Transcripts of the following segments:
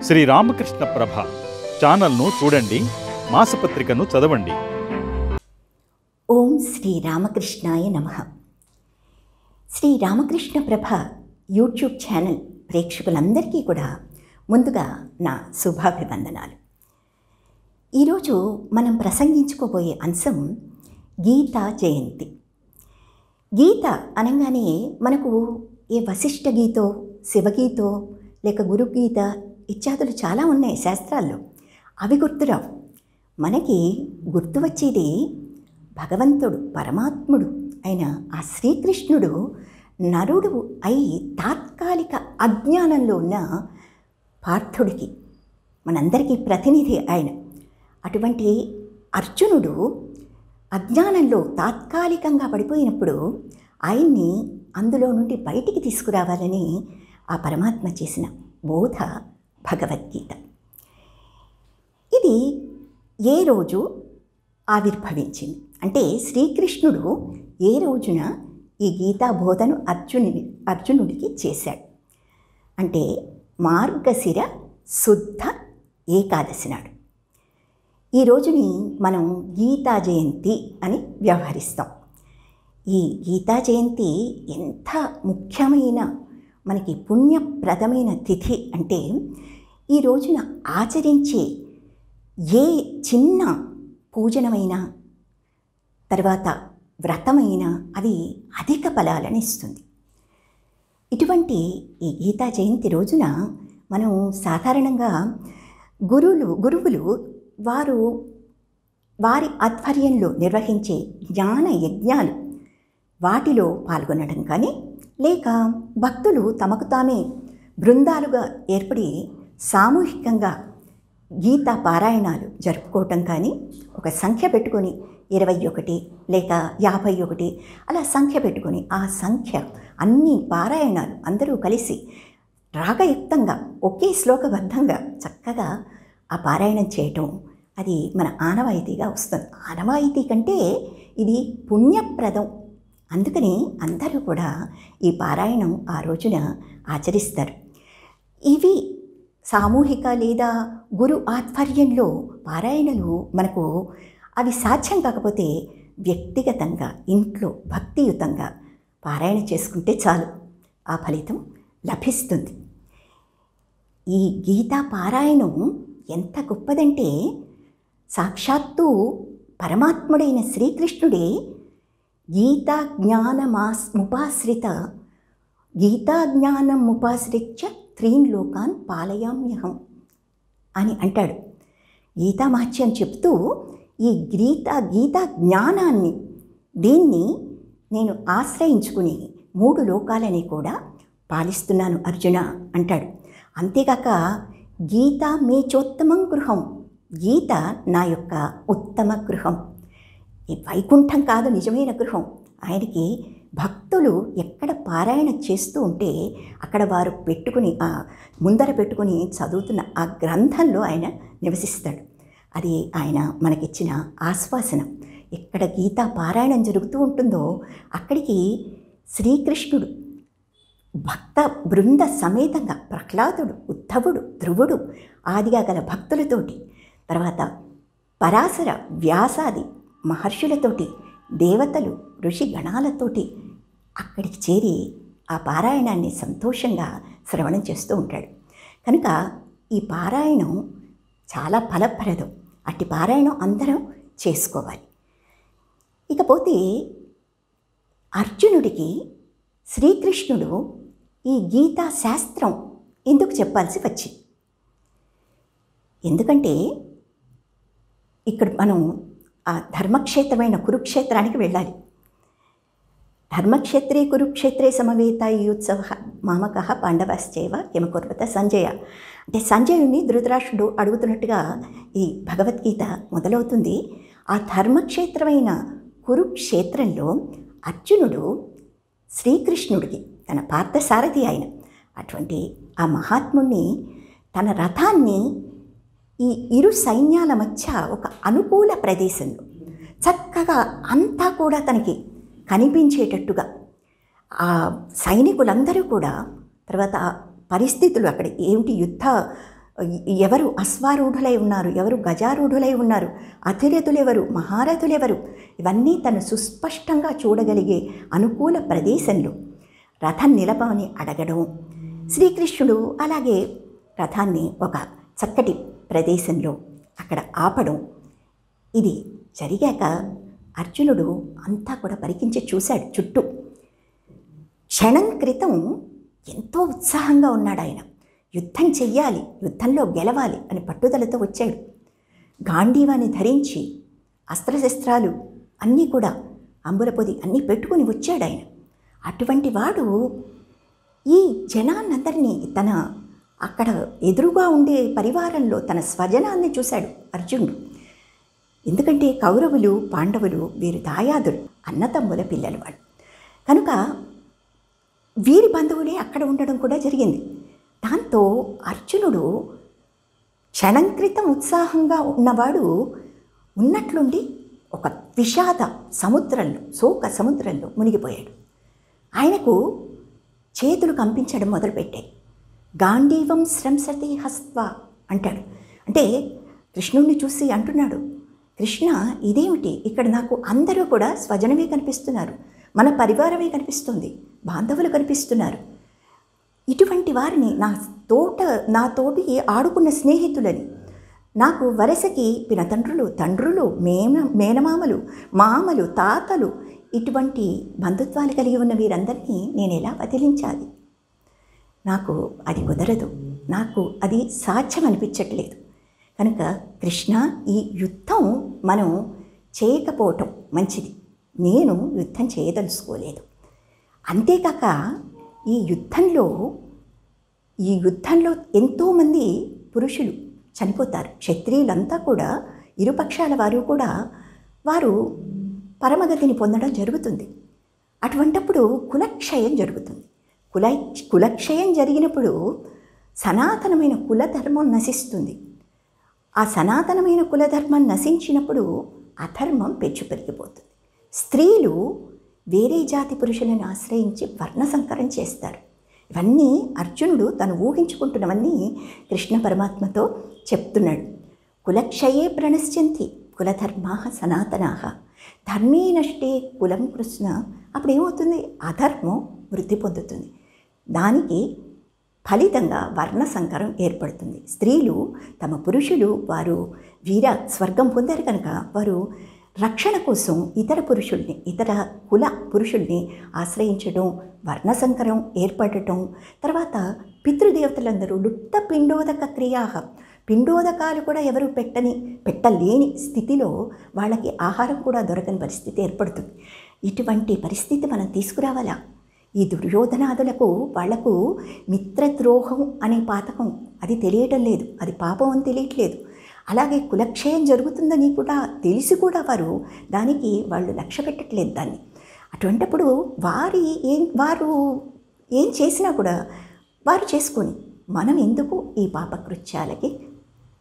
శ్రీ రామకృష్ణ ప్రభ ఛానల్ను చూడండి, మాసపత్రికను చదవండి. ఓం శ్రీ రామకృష్ణాయ నమః. శ్రీ రామకృష్ణ ప్రభ యూట్యూబ్ ఛానల్ ప్రేక్షకులందరికీ కూడా ముందుగా నా శుభాభివందనాలు. ఈరోజు మనం ప్రసంగించుకోబోయే అంశం గీతా జయంతి. గీత అనగానే మనకు ఏ వశిష్ఠ గీతో, శివగీతో, లేక గురుగీత ఇత్యాదులు చాలా ఉన్నాయి శాస్త్రాల్లో. అవి గుర్తురావు. మనకి గుర్తు వచ్చేది భగవంతుడు, పరమాత్ముడు అయిన ఆ శ్రీకృష్ణుడు నరుడు అయి తాత్కాలిక అజ్ఞానంలో ఉన్న పార్థుడికి, మనందరికీ ప్రతినిధి ఆయన. అటువంటి అర్జునుడు అజ్ఞానంలో తాత్కాలికంగా పడిపోయినప్పుడు ఆయన్ని అందులో నుండి బయటికి తీసుకురావాలని ఆ పరమాత్మ చేసిన బోధ భగవద్గీత. ఇది ఏ రోజు ఆవిర్భవించింది అంటే శ్రీకృష్ణుడు ఏ రోజున ఈ గీతా బోధను అర్జునుడికి చేశాడు అంటే మార్గశిర శుద్ధ ఏకాదశి నాడు. ఈ రోజుని మనం గీతా జయంతి అని వ్యవహరిస్తాం. ఈ గీతా జయంతి ఎంత ముఖ్యమైన, మనకి పుణ్యప్రదమైన తిథి అంటే ఈ రోజున ఆచరించే ఏ చిన్న పూజనమైనా, తర్వాత వ్రతమైనా అది అధిక ఫలాలను ఇస్తుంది. ఇటువంటి ఈ గీతా జయంతి రోజున మనం సాధారణంగా గురువులు వారి ఆధ్వర్యంలో నిర్వహించే జ్ఞాన యజ్ఞాలు వాటిలో పాల్గొనడం కానీ, లేక భక్తులు తమకు తామే బృందాలుగా ఏర్పడి సామూహికంగా గీతా పారాయణాలు జరుపుకోవటం కానీ, ఒక సంఖ్య పెట్టుకొని 21 లేక 51 అలా సంఖ్య పెట్టుకొని ఆ సంఖ్య అన్ని పారాయణాలు అందరూ కలిసి రాగయుక్తంగా ఒకే శ్లోకబద్ధంగా చక్కగా ఆ పారాయణం చేయటం, అది మన ఆనవాయితీగా వస్తుంది. ఆనవాయితీ కంటే ఇది పుణ్యప్రదం. అందుకని అందరూ కూడా ఈ పారాయణం ఆ రోజున ఆచరిస్తారు. ఇవి సామూహిక లేదా గురు ఆధ్వర్యంలో పారాయణలు మనకు అవి సాధ్యం కాకపోతే వ్యక్తిగతంగా ఇంట్లో భక్తియుతంగా పారాయణ చేసుకుంటే చాలు, ఆ ఫలితం లభిస్తుంది. ఈ గీతా పారాయణం ఎంత గొప్పదంటే సాక్షాత్తు పరమాత్ముడైన శ్రీకృష్ణుడే గీతా జ్ఞానముపాశ్రిత్య త్రీన్ లోకాన్ పాలయామ్యహం అని అంటాడు. గీతామహత్యం చెప్తూ ఈ గీతా జ్ఞానాన్ని, దీన్ని నేను ఆశ్రయించుకుని 3 లోకాలని కూడా పాలిస్తున్నాను అర్జున అంటాడు. అంతేగాక గీత మే చోత్తమం గృహం, గీత నా యొక్క ఉత్తమ గృహం. ఈ వైకుంఠం కాదు నిజమైన గృహం. ఆయనకి భక్తులు ఎక్కడ పారాయణ చేస్తూ ఉంటే అక్కడ వారు ముందర పెట్టుకుని చదువుతున్న ఆ గ్రంథంలో ఆయన నివసిస్తాడు. అది ఆయన మనకిచ్చిన ఆశ్వాసన. ఎక్కడ గీతా పారాయణం జరుగుతూ ఉంటుందో అక్కడికి శ్రీకృష్ణుడు భక్త బృంద సమేతంగా ప్రహ్లాదుడు, ఉద్ధవుడు, ధ్రువుడు ఆదిగా గల భక్తులతోటి, తర్వాత పరాశర, వ్యాసాది మహర్షులతోటి, దేవతలు, ఋషి గణాలతోటి అక్కడికి చేరి ఆ పారాయణాన్ని సంతోషంగా శ్రవణం చేస్తూ ఉంటాడు. కనుక ఈ పారాయణం చాలా ఫలప్రదం. అట్టి పారాయణం అందరం చేసుకోవాలి. ఇకపోతే అర్జునుడికి శ్రీకృష్ణుడు ఈ గీతా శాస్త్రం ఎందుకు చెప్పాల్సి వచ్చింది? ఎందుకంటే ఇక్కడ మనం ఆ ధర్మక్షేత్రమైన కురుక్షేత్రానికి వెళ్ళాలి. ధర్మక్షేత్రే కురుక్షేత్రే సమవేతాయుత్సవ మామకః పాండవశ్చైవ కిమకుర్వత సంజయ అంటే సంజయుని ధృతరాష్ట్రుడు అడుగుతున్నట్టుగా ఈ భగవద్గీత మొదలవుతుంది. ఆ ధర్మక్షేత్రమైన కురుక్షేత్రంలో అర్జునుడు శ్రీకృష్ణుడికి, తన పార్థసారథి ఆయన అటువంటి ఆ మహాత్ముణ్ణి, తన రథాన్ని ఈ ఇరు సైన్యాల మధ్య ఒక అనుకూల ప్రదేశంలో చక్కగా అంతా కూడా తనకి కనిపించేటట్టుగా ఆ సైనికులందరూ కూడా, తర్వాత పరిస్థితులు అక్కడ ఏమిటి, యుద్ధ ఎవరు అశ్వారూఢులై ఉన్నారు, ఎవరు గజారూఢులై ఉన్నారు, అతిరథులెవరు, మహారథులెవరు, ఇవన్నీ తను సుస్పష్టంగా చూడగలిగే అనుకూల ప్రదేశంలో రథం నిలపమని అడగడం, శ్రీకృష్ణుడు అలాగే రథాన్ని ఒక చక్కటి ప్రదేశంలో అక్కడ ఆపడం, ఇది జరిగాక అర్జునుడు అంతా కూడా పరికించి చూశాడు చుట్టూ. క్షణం క్రితం ఎంతో ఉత్సాహంగా ఉన్నాడు ఆయన. యుద్ధం చెయ్యాలి, యుద్ధంలో గెలవాలి అని పట్టుదలతో వచ్చాడు. గాంధీవాన్ని ధరించి అస్త్రశస్త్రాలు అన్నీ కూడా అంబుల పొది అన్నీ పెట్టుకుని వచ్చాడు ఆయన. అటువంటి వాడు ఈ జనాన్నందరినీ తన అక్కడ ఎదురుగా ఉండే పరివారంలో తన స్వజనాన్ని చూశాడు అర్జునుడు. ఎందుకంటే కౌరవులు పాండవులు వీరు దాయాదులు, అన్నతమ్ముల పిల్లలు వాళ్ళు కనుక వీరి బంధువులే అక్కడ ఉండడం కూడా జరిగింది. దాంతో అర్జునుడు క్షణం క్రితం ఉత్సాహంగా ఉన్నవాడు ఉన్నట్లుండి ఒక విషాద సముద్రంలో, శోక సముద్రంలో మునిగిపోయాడు. ఆయనకు చేతులు కంపించడం మొదలుపెట్టాయి. గాంధీవం స్రంసతి హస్త్వా అంటాడు. అంటే కృష్ణుణ్ణి చూసి అంటున్నాడు, కృష్ణ ఇదేమిటి, ఇక్కడ నాకు అందరూ కూడా స్వజనమే కనిపిస్తున్నారు, మన పరివారమే కనిపిస్తుంది, బాంధవులు కనిపిస్తున్నారు. ఇటువంటి వారిని నాతోటి ఆడుకున్న స్నేహితులని, నాకు వరసకి పినతండ్రులు, తండ్రులు, మేనమామలు, మామలు, తాతలు, ఇటువంటి బంధుత్వాలు కలిగి ఉన్న వీరందరినీ నేను ఎలా వదిలించాలి? నాకు అది కుదరదు, నాకు అది సాధ్యం అనిపించట్లేదు. కనుక కృష్ణ, ఈ యుద్ధం మనం చేయకపోవటం మంచిది. నేను యుద్ధం చేయదలుచుకోలేదు. అంతేకాక ఈ యుద్ధంలో ఎంతోమంది పురుషులు చనిపోతారు. క్షత్రియులంతా కూడా ఇరుపక్షాల వారు కూడా వారు పరమగతిని పొందడం జరుగుతుంది. అటువంటప్పుడు కులక్షయం జరుగుతుంది. కులక్షయం జరిగినప్పుడు సనాతనమైన కులధర్మం నశిస్తుంది. ఆ సనాతనమైన కులధర్మం నశించినప్పుడు అధర్మం పెచ్చు పెరిగిపోతుంది. స్త్రీలు వేరే జాతి పురుషులను ఆశ్రయించి వర్ణసంకరం చేస్తారు. ఇవన్నీ అర్జునుడు తను ఊహించుకుంటున్నవన్నీ కృష్ణ పరమాత్మతో చెప్తున్నాడు. కులక్షయే ప్రణశ్యంతి కులధర్మా సనాతనాః ధర్మే నష్టే కులం కృష్ణ. అప్పుడు ఏమవుతుంది? అధర్మం వృద్ధి పొందుతుంది. దానికి ఫలితంగా వర్ణసంకరం ఏర్పడుతుంది. స్త్రీలు తమ పురుషులు వారు వీర స్వర్గం పొందారు కనుక వారు రక్షణ కోసం ఇతర కుల పురుషుల్ని ఆశ్రయించడం, వర్ణసంకరం ఏర్పడటం, తర్వాత పితృదేవతలందరూ లుప్త పిండోదక క్రియా, పిండోదకాలు కూడా ఎవరు పెట్టలేని స్థితిలో వాళ్ళకి ఆహారం కూడా దొరకని పరిస్థితి ఏర్పడుతుంది. ఇటువంటి పరిస్థితి మనం తీసుకురావాలా? ఈ దుర్యోధనాదులకు వాళ్లకు మిత్రద్రోహం అనే పాతకం అది తెలియటం లేదు, అది పాపం అని తెలియట్లేదు. అలాగే కులక్షయం జరుగుతుందని కూడా తెలిసి కూడా దానికి వాళ్ళు లక్ష్య పెట్టట్లేదు దాన్ని. అటువంటప్పుడు వారు ఏం చేసినా కూడా వారు చేసుకొని మనం ఎందుకు ఈ పాపకృత్యాలకి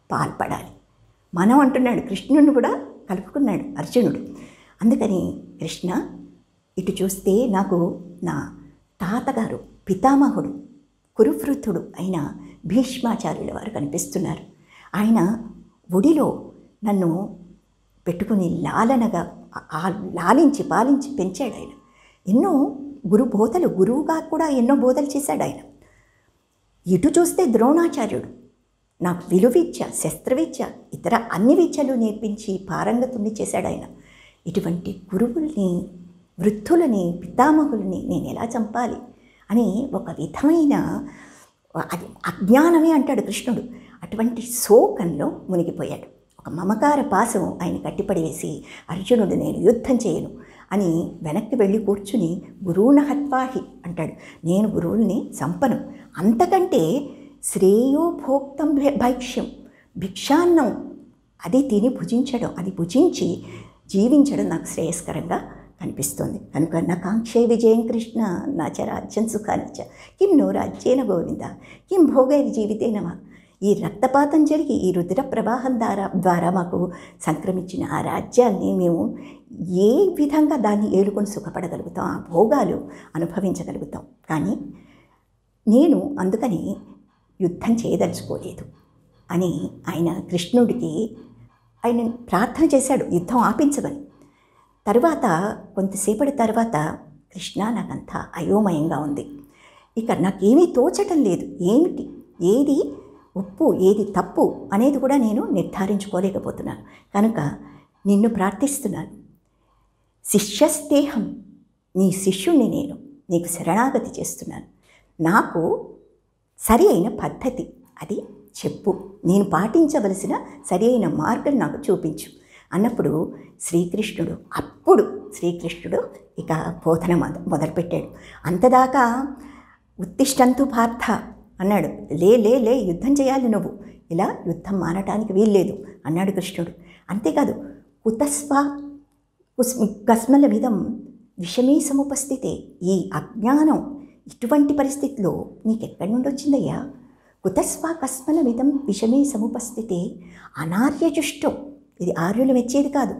పాల్పడాలి? మనం అంటున్నాడు, కృష్ణుని కూడా కలుపుకున్నాడు అర్జునుడు. అందుకని కృష్ణ, ఇటు చూస్తే నాకు నా తాతగారు పితామహుడు కురువృద్ధుడు అయిన భీష్మాచార్యుల వారు కనిపిస్తున్నారు. ఆయన ఒడిలో నన్ను పెట్టుకుని లాలనగా లాలించి పాలించి పెంచాడు. ఆయన ఎన్నో గురువుగా కూడా ఎన్నో బోధలు చేశాడు ఆయన. ఇటు చూస్తే ద్రోణాచార్యుడు నాకు విలువిద్య, శస్త్రవిద్య, ఇతర అన్ని విద్యలు నేర్పించి పారంగతుణ్ణి చేశాడు ఆయన. ఇటువంటి గురువుల్ని, వృద్ధులని, పితామహుల్ని నేను ఎలా చంపాలి అని ఒక విధమైన అది అజ్ఞానమే అంటాడు కృష్ణుడు. అటువంటి శోకంలో మునిగిపోయాడు. ఒక మమకార పాశం ఆయన కట్టిపడివేసి అర్జునుడు నేను యుద్ధం చేయను అని వెనక్కి వెళ్ళి కూర్చుని గురువున హత్వాహి అంటాడు. నేను గురువుల్ని చంపను, అంతకంటే శ్రేయో భోక్తం భైక్ష్యం, భిక్షాన్నం అది తిని భుజించడం, అది భుజించి జీవించడం నాకు శ్రేయస్కరంగా కనిపిస్తుంది. కనుక నా కాంక్షే విజయం కృష్ణ నా చ రాజ్యం సుఖానిచ్చ కిం నో రాజ్యేన గోవింద కిం భోగైర్ జీవితేనమ. ఈ రక్తపాతం జరిగి ఈ రుద్ర ప్రవాహం ద్వారా మాకు సంక్రమించిన ఆ రాజ్యాన్ని మేము ఏ విధంగా దాన్ని ఏలుకొని సుఖపడగలుగుతాం, ఆ భోగాలు అనుభవించగలుగుతాం. కానీ నేను అందుకని యుద్ధం చేయదలుచుకోలేదు. అని ఆయన కృష్ణుడికి ఆయన ప్రార్థన చేశాడు యుద్ధం ఆపించమని. తరువాత కొంతసేపటి తర్వాత కృష్ణ నాకంతా అయోమయంగా ఉంది, ఇక నాకేమీ తోచటం లేదు, ఏమిటి ఏది ఒప్పు ఏది తప్పు అనేది కూడా నేను నిర్ధారించుకోలేకపోతున్నాను, కనుక నిన్ను ప్రార్థిస్తున్నాను. శిష్యస్తేహం, నీ శిష్యుణ్ణి నేను నీకు శరణాగతి చేస్తున్నాను. నాకు సరి అయిన పద్ధతి అది చెప్పు, నేను పాటించవలసిన సరి అయిన మార్గం నాకు చూపించు అన్నప్పుడు శ్రీకృష్ణుడు ఇక బోధన మొదలుపెట్టాడు. అంతదాకా ఉత్తిష్టంతు పార్థ అన్నాడు. లే యుద్ధం చేయాలి, నువ్వు ఇలా యుద్ధం మానటానికి వీల్లేదు అన్నాడు కృష్ణుడు. అంతేకాదు కస్మలమిదం విషమే సముపస్థితే, ఈ అజ్ఞానం ఇటువంటి పరిస్థితిలో నీకెక్కడి నుండి వచ్చిందయ్యా? కస్మలమిదం విషమే సముపస్థితే అనార్యజుష్టం, ఇది ఆర్యులు మెచ్చేది కాదు,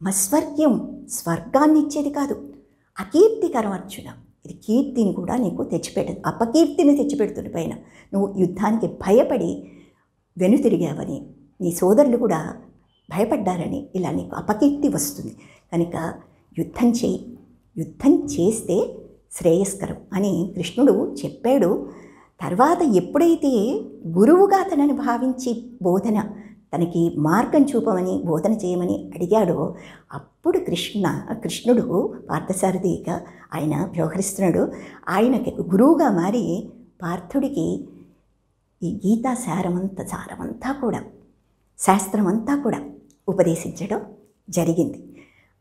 మస్వర్గ్యం స్వర్గాన్ని ఇచ్చేది కాదు, అకీర్తికరం అర్జున, ఇది కీర్తిని కూడా నీకు తెచ్చిపెట్టదు, అపకీర్తిని తెచ్చిపెడుతుంది. పైన నువ్వు యుద్ధానికి భయపడి వెనుతిరిగావని, నీ సోదరులు కూడా భయపడ్డారని ఇలా నీకు అపకీర్తి వస్తుంది, కనుక యుద్ధం చేస్తే శ్రేయస్కరం అని కృష్ణుడు చెప్పాడు. తర్వాత ఎప్పుడైతే గురువుగా తనని భావించి తనకి మార్గం చూపమని బోధన చేయమని అడిగాడో అప్పుడు కృష్ణుడు పార్థసారథిగా ఆయన వ్యవహరిస్తున్నాడు. ఆయనకి గురువుగా మారి పార్థుడికి ఈ గీతా సారమంతా కూడా శాస్త్రమంతా కూడా ఉపదేశించడం జరిగింది.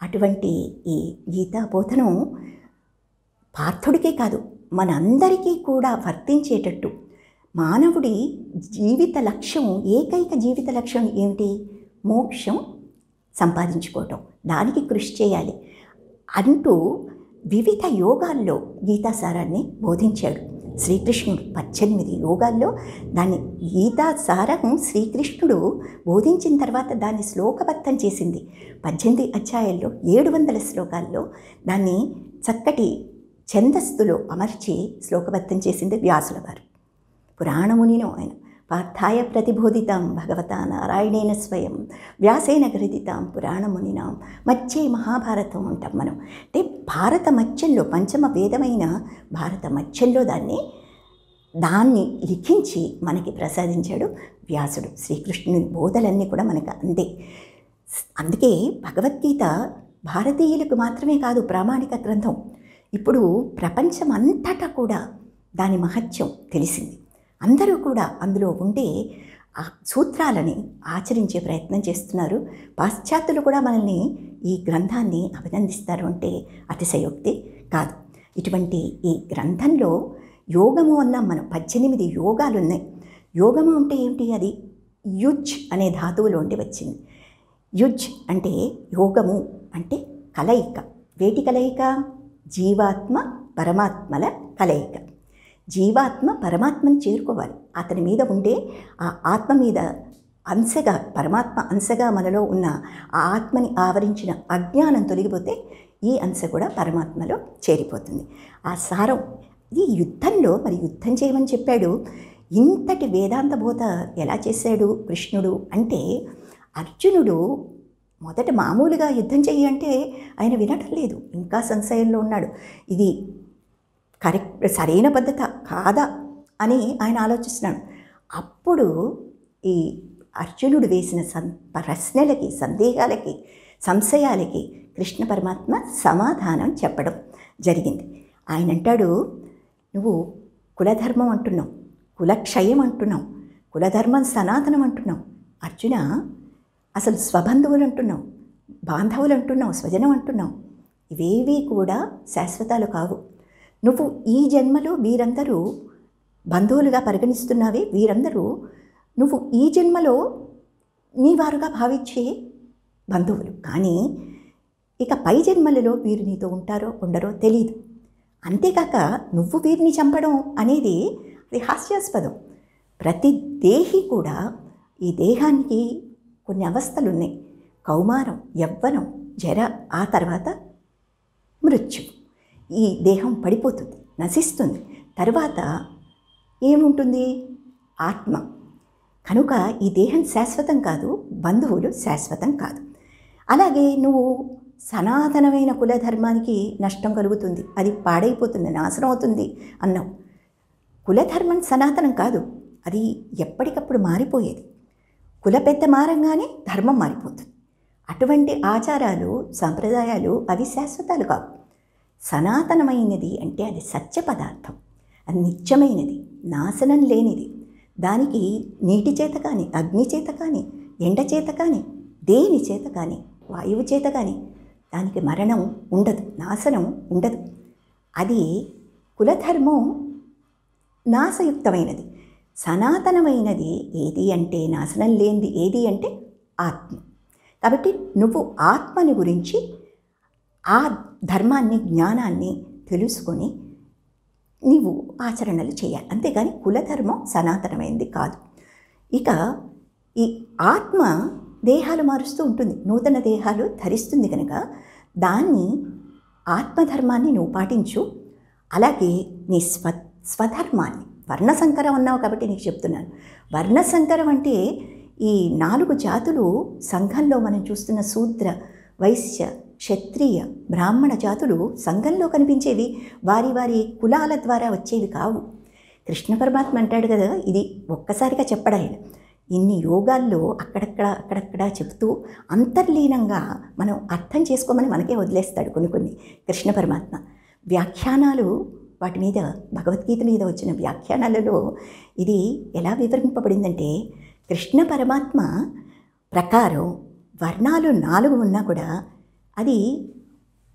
అటువంటి ఈ గీతా బోధనం పార్థుడికే కాదు మనందరికీ కూడా వర్తించేటట్టు, మానవుడి జీవిత లక్ష్యం, ఏకైక జీవిత లక్ష్యం ఏమిటి? మోక్షం సంపాదించుకోవటం, దానికి కృషి చేయాలి అంటూ వివిధ యోగాల్లో గీతాసారాన్ని బోధించాడు శ్రీకృష్ణుడు. 18 యోగాల్లో దాన్ని గీతాసారం శ్రీకృష్ణుడు బోధించిన తర్వాత దాన్ని శ్లోకబద్ధం చేసింది. 18 అధ్యాయాల్లో 700 శ్లోకాల్లో దాన్ని చక్కటి ఛందస్సులో అమర్చి శ్లోకబద్ధం చేసింది వ్యాసుల వారు. పురాణమునినో ఆయన పార్థాయ ప్రతిబోధితాం భగవతా నారాయణేన స్వయం వ్యాసేన గ్రథితాం పురాణమునినాం మధ్యే మహాభారతం అంటాం మనం. అంటే భారత మధ్యంలో పంచమ వేదమైన భారత మధ్యంలో దాన్ని లిఖించి మనకి ప్రసాదించాడు వ్యాసుడు. శ్రీకృష్ణుని బోధలన్నీ కూడా మనకు అందే. అందుకే భగవద్గీత భారతీయులకు మాత్రమే కాదు ప్రామాణిక గ్రంథం. ఇప్పుడు ప్రపంచం అంతటా కూడా దాని మహత్యం తెలిసింది. అందరూ కూడా అందులో ఉండే ఆ సూత్రాలని ఆచరించే ప్రయత్నం చేస్తున్నారు. పాశ్చాత్యులు కూడా మనల్ని ఈ గ్రంథాన్ని అభినందిస్తారు అంటే అతిశయోక్తి కాదు. ఇటువంటి ఈ గ్రంథంలో యోగము అన్నాం మనం. 18 యోగాలు ఉన్నాయి. యోగము అంటే ఏమిటి? అది యుజ్ అనే ధాతువులోండి వచ్చింది. యుజ్ అంటే యోగము అంటే కలయిక. వేటి కలయిక? జీవాత్మ పరమాత్మల కలయిక. జీవాత్మ పరమాత్మను చేరుకోవాలి. అతని మీద ఉండే ఆ ఆత్మ మీద అంశగా, పరమాత్మ అంశగా మనలో ఉన్న ఆ ఆత్మని ఆవరించిన అజ్ఞానం తొలగిపోతే ఈ అంశ కూడా పరమాత్మలో చేరిపోతుంది. ఆ సారం ఇది యుద్ధంలో. మరి యుద్ధం చేయమని చెప్పాడు. ఇంతటి వేదాంత బోధ ఎలా చేశాడు కృష్ణుడు అంటే, అర్జునుడు మొదట మామూలుగా యుద్ధం చెయ్యి అంటే ఆయన వినటం లేదు, ఇంకా సంశయంలో ఉన్నాడు. ఇది కరెక్ట్ సరైన పద్ధత కాదా అని ఆయన ఆలోచిస్తున్నాడు. అప్పుడు ఈ అర్జునుడు వేసిన ప్రశ్నలకి, సందేహాలకి, సంశయాలకి కృష్ణ పరమాత్మ సమాధానం చెప్పడం జరిగింది. ఆయన అంటాడు, నువ్వు కులధర్మం అంటున్నావు, కులక్షయం అంటున్నావు, కులధర్మం సనాతనం అంటున్నావు. అర్జున, అసలు స్వబంధువులు అంటున్నావు, బాంధవులు అంటున్నావు, స్వజనం అంటున్నావు. ఇవేవీ కూడా శాశ్వతాలు కావు. నువ్వు ఈ జన్మలో వీరందరూ బంధువులుగా పరిగణిస్తున్నావే, వీరందరూ నువ్వు ఈ జన్మలో నీ వారుగా భావించే బంధువులు. కానీ ఇక పై జన్మలలో వీరు నీతో ఉంటారో ఉండరో తెలియదు. అంతేకాక నువ్వు వీరిని చంపడం అనేది అది హాస్యాస్పదం. ప్రతి దేహి కూడా ఈ దేహానికి కొన్ని అవస్థలు ఉన్నాయి. కౌమారం, యవ్వనం, జర, ఆ తర్వాత మృత్యు. ఈ దేహం పడిపోతుంది, నశిస్తుంది. తర్వాత ఏముంటుంది? ఆత్మ. కనుక ఈ దేహం శాశ్వతం కాదు, బంధువులు శాశ్వతం కాదు. అలాగే నువ్వు సనాతనమైన కులధర్మానికి నష్టం కలుగుతుంది, అది పాడైపోతుంది, నాశనం అవుతుంది అన్నావు. కులధర్మం సనాతనం కాదు, అది ఎప్పటికప్పుడు మారిపోయేది. కుల పెద్ద మారంగానే ధర్మం మారిపోతుంది. అటువంటి ఆచారాలు, సాంప్రదాయాలు అవి శాశ్వతాలు కావు. సనాతనమైనది అంటే అది సత్య పదార్థం, అది నిత్యమైనది, నాశనం లేనిది. దానికి నీటి చేత కానీ, అగ్ని చేత కానీ, ఎండ చేత కానీ, దేని చేత కానీ, వాయువు చేత కానీ దానికి మరణం ఉండదు, నాశనం ఉండదు. అది కులధర్మం నాశయుక్తమైనది. సనాతనమైనది ఏది అంటే, నాశనం లేనిది ఏది అంటే ఆత్మ. కాబట్టి నువ్వు ఆత్మని గురించి, ఆ ధర్మాన్ని, జ్ఞానాన్ని తెలుసుకొని నీవు ఆచరణలు చేయాలి. అంతేగాని కులధర్మం సనాతనమైనది కాదు. ఇక ఈ ఆత్మ దేహాలు మారుస్తూ ఉంటుంది, నూతన దేహాలు ధరిస్తుంది. కనుక దాన్ని, ఆత్మధర్మాన్ని నువ్వు పాటించు. అలాగే నీ స్వధర్మాన్ని, వర్ణసంకరం అన్నావు కాబట్టి నీకు చెప్తున్నాను. వర్ణసంకరం అంటే ఈ 4 జాతులు సంఘంలో మనం చూస్తున్న శూద్ర, వైశ్య, క్షత్రియ, బ్రాహ్మణ జాతులు సంఘంలో కనిపించేవి, వారి వారి కులాల ద్వారా వచ్చేవి కావు. కృష్ణ పరమాత్మ అంటాడు కదా, ఇది ఒక్కసారిగా చెప్పడాయన. ఇన్ని యోగాల్లో అక్కడక్కడ చెప్తూ అంతర్లీనంగా మనం అర్థం చేసుకోమని మనకే వదిలేస్తాడు కొన్ని కృష్ణ పరమాత్మ. వ్యాఖ్యానాలు, వాటి మీద, భగవద్గీత మీద వచ్చిన వ్యాఖ్యానాలలో ఇది ఎలా వివరింపబడిందంటే, కృష్ణ పరమాత్మ ప్రకారం వర్ణాలు 4 ఉన్నా కూడా అది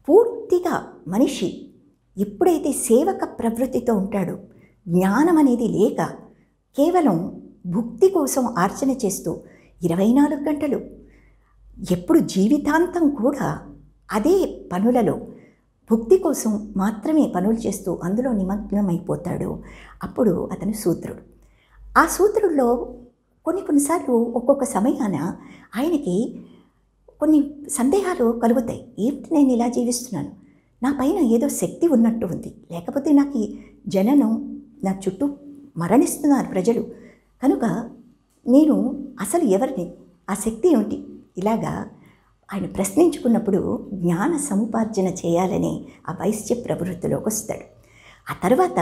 పూర్తిగా మనిషి ఎప్పుడైతే సేవక ప్రవృత్తితో ఉంటాడో, జ్ఞానం అనేది లేక కేవలం భుక్తి కోసం ఆర్చన చేస్తూ 24 గంటలు ఎప్పుడు జీవితాంతం కూడా అదే పనులలో భుక్తి కోసం మాత్రమే పనులు చేస్తూ అందులో నిమగ్నమైపోతాడు, అప్పుడు అతను శూద్రుడు. ఆ శూద్రుల్లో కొన్నిసార్లు ఒక్కొక్క సమయాన ఆయనకి కొన్ని సందేహాలు కలుగుతాయి. ఏంటి నేను ఇలా జీవిస్తున్నాను, నా పైన ఏదో శక్తి ఉన్నట్టు ఉంది, లేకపోతే నాకు ఈ జననం, నా చుట్టూ మరణిస్తున్నారు ప్రజలు, కనుక నేను అసలు ఎవరిని, ఆ శక్తి ఏమిటి, ఇలాగా ఆయన ప్రశ్నించుకున్నప్పుడు జ్ఞాన సముపార్జన చేయాలని ఆ వైశ్య ప్రవృత్తిలోకి వస్తాడు. ఆ తర్వాత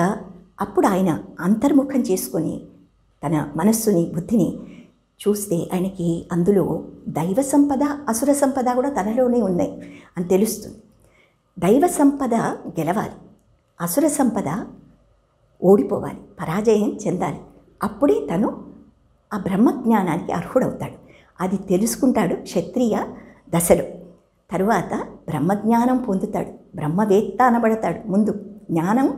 అప్పుడు ఆయన అంతర్ముఖం చేసుకొని తన మనస్సుని, బుద్ధిని చూస్తే ఆయనకి అందులో దైవ సంపద, అసుర సంపద కూడా తనలోనే ఉన్నాయి అని తెలుస్తుంది. దైవ సంపద గెలవాలి, అసుర సంపద ఓడిపోవాలి, పరాజయం చెందాలి. అప్పుడే తను ఆ బ్రహ్మజ్ఞానానికి అర్హుడవుతాడు. అది తెలుసుకుంటాడు క్షత్రియ దశలో. తరువాత బ్రహ్మజ్ఞానం పొందుతాడు, బ్రహ్మవేత్త అనబడతాడు. ముందు జ్ఞానం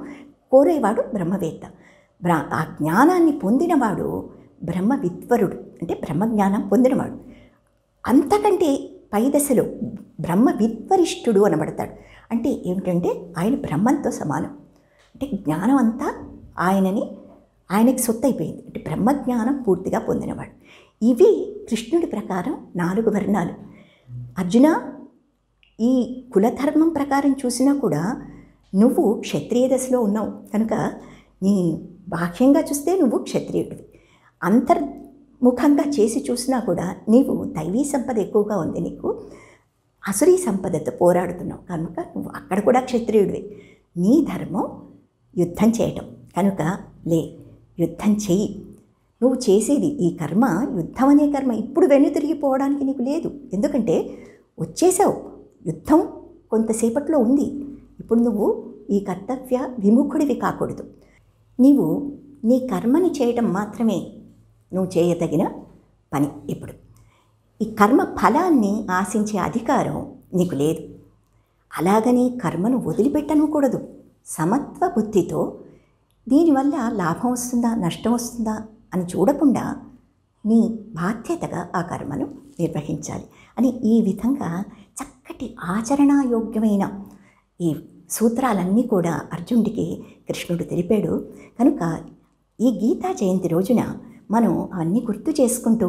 కోరేవాడు బ్రహ్మవేత్త. ఆ జ్ఞానాన్ని పొందినవాడు బ్రహ్మ విద్వరుడు, అంటే బ్రహ్మజ్ఞానం పొందినవాడు. అంతకంటే పై దశలో బ్రహ్మ విద్వరిష్ఠుడు అనబడతాడు. అంటే ఏమిటంటే ఆయన బ్రహ్మంతో సమానం, అంటే జ్ఞానం అంతా ఆయనకి సొత్తైపోయింది, అంటే బ్రహ్మజ్ఞానం పూర్తిగా పొందినవాడు. ఇవి కృష్ణుడి ప్రకారం 4 వర్ణాలు. అర్జున, ఈ కులధర్మం ప్రకారం చూసినా కూడా నువ్వు క్షత్రియ దశలో ఉన్నావు కనుక నీ బాహ్యంగా చూస్తే నువ్వు క్షత్రియుడివి, అంతర్ముఖంగా చేసి చూసినా కూడా నీవు దైవీ సంపద ఎక్కువగా ఉంది, నీకు అసురీ సంపదతో పోరాడుతున్నావు కనుక నువ్వు అక్కడ కూడా క్షత్రియుడివి. నీ ధర్మం యుద్ధం చేయటం కనుక యుద్ధం చెయ్యి. నువ్వు చేసేది ఈ కర్మ, యుద్ధం అనే కర్మ ఇప్పుడు వెనుతిరిగిపోవడానికి నీకు లేదు. ఎందుకంటే వచ్చేసావు, యుద్ధం కొంతసేపట్లో ఉంది. ఇప్పుడు నువ్వు ఈ కర్తవ్య విముఖుడివి కాకూడదు. నీవు నీ కర్మని చేయటం మాత్రమే నువ్వు చేయదగిన పని. ఇప్పుడు ఈ కర్మ ఫలాన్ని ఆశించే అధికారం నీకు లేదు. అలాగని కర్మను వదిలిపెట్టనకూడదు. సమత్వ బుద్ధితో దీనివల్ల లాభం వస్తుందా, నష్టం వస్తుందా అని చూడకుండా నీ బాధ్యతగా ఆ కర్మను నిర్వహించాలి అని ఈ విధంగా చక్కటి ఆచరణాయోగ్యమైన ఈ సూత్రాలన్నీ కూడా అర్జునుడికి కృష్ణుడు తెలిపాడు. కనుక ఈ గీతా జయంతి రోజున మనం అవన్నీ గుర్తు చేసుకుంటూ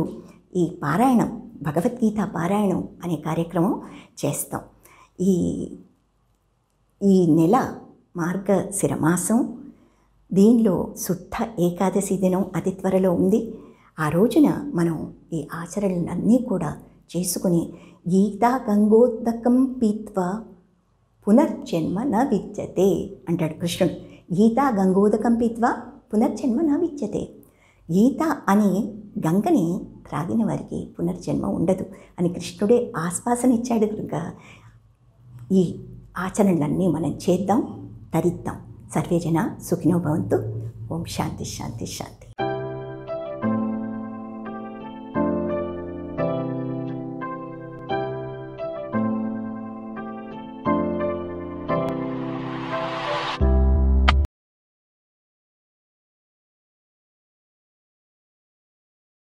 ఈ పారాయణం, భగవద్గీత పారాయణం అనే కార్యక్రమం చేస్తాం. ఈ నెల మార్గశిర మాసం, దీనిలో శుద్ధ ఏకాదశి దినం అతి త్వరలో ఉంది. ఆ రోజున మనం ఈ ఆచరణలన్నీ కూడా చేసుకుని గీతా గంగోదకం పీత్వా పునర్జన్మ న విద్యతే అంటాడు కృష్ణుడు. గీతా గంగోదకం పీత్వా పునర్జన్మ న విద్యతే. గీత అనే గంగని త్రాగిన వారికి పునర్జన్మ ఉండదు అని కృష్ణుడే ఆశ్వాసనిచ్చాడు కనుక ఈ ఆచరణలన్నీ మనం చేద్దాం, తరిద్దాం. సర్వేజన సుఖినో భవంతు. ఓం శాంతి శాంతి శాంతి.